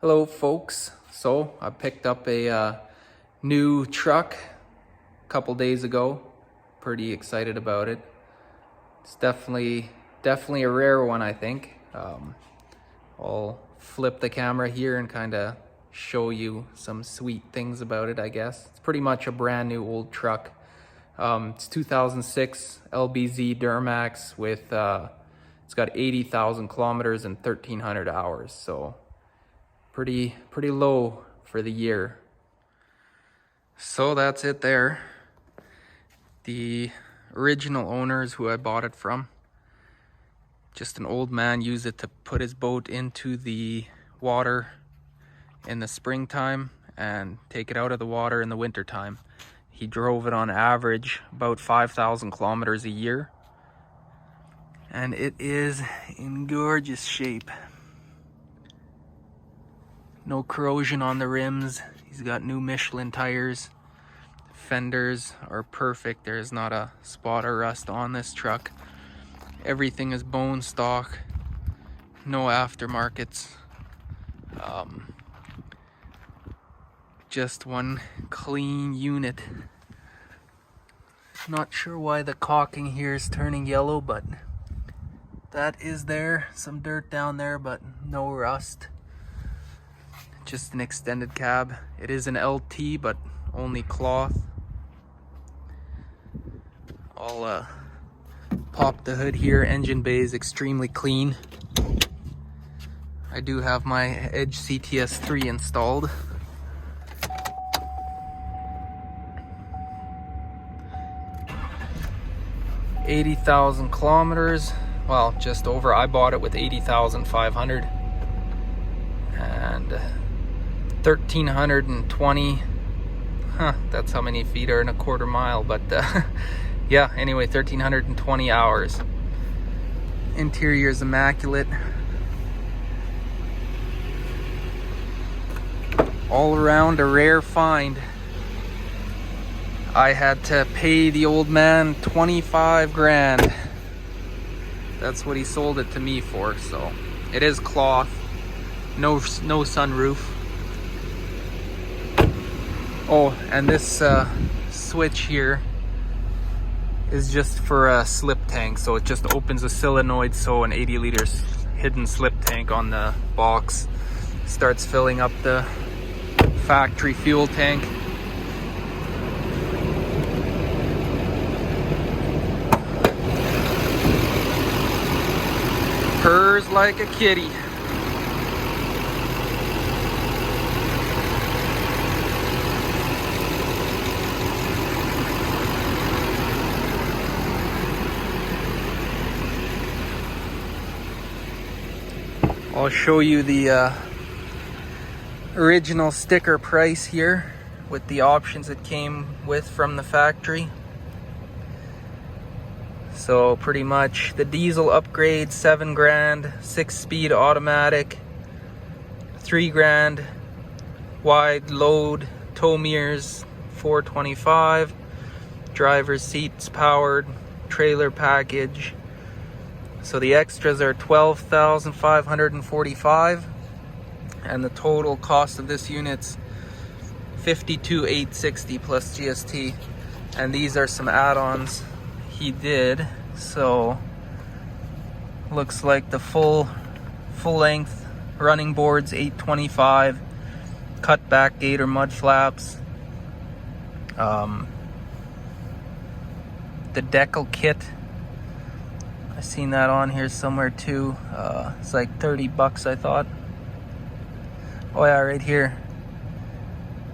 Hello folks, so I picked up a new truck a couple days ago. Pretty excited about it. It's definitely a rare one, I think. I'll flip the camera here and kind of show you some sweet things about it, I guess. It's pretty much a brand new old truck. It's 2006 LBZ DURAMAX with it's got 80,000 kilometers and 1,300 hours, so pretty low for the year. So that's it there. The original owners who I bought it from, just an old man, used it to put his boat into the water in the springtime and take it out of the water in the wintertime. He drove it on average about 5,000 kilometers a year, and it is in gorgeous shape. No corrosion on the rims. He's got new Michelin tires. Fenders are perfect. There's not a spot of rust on this truck. Everything is bone stock. No aftermarkets. Just one clean unit. Not sure why the caulking here is turning yellow, but that is there. Some dirt down there, but no rust. Just an extended cab. It is an LT, but only cloth. I'll pop the hood here. Engine bay is extremely clean. I do have my Edge CTS3 installed. $80,000 kilometers. Well, just over. I bought it with 80,500. And 1,320, that's how many feet are in a quarter mile, but yeah, anyway, 1,320 hours. Interior is immaculate. All around a rare find. I had to pay the old man 25 grand. That's what he sold it to me for, so it is cloth. No sunroof. Oh, and this switch here is just for a slip tank, so it just opens a solenoid, so an 80 liter hidden slip tank on the box starts filling up the factory fuel tank. Purrs like a kitty. I'll show you the original sticker price here with the options it came with from the factory. So pretty much the diesel upgrade, 7 grand, 6-speed automatic, 3 grand, wide load, tow mirrors, 425, driver's seats powered, trailer package. So the extras are 12,545, and the total cost of this unit's 52,860 plus GST. And these are some add-ons he did. So looks like the full length running boards, 825, cut back gator mud flaps, the decal kit. I seen that on here somewhere too. It's like 30 bucks, I thought. Oh yeah, right here.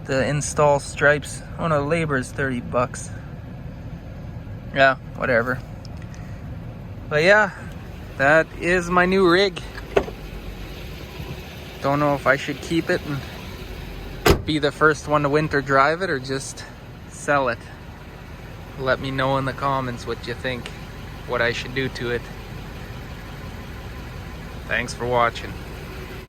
The install stripes. Oh no, labor is 30 bucks. Yeah, whatever. But yeah, that is my new rig. Don't know if I should keep it and be the first one to winter drive it or just sell it. Let me know in the comments what you think, what I should do to it. Thanks for watching.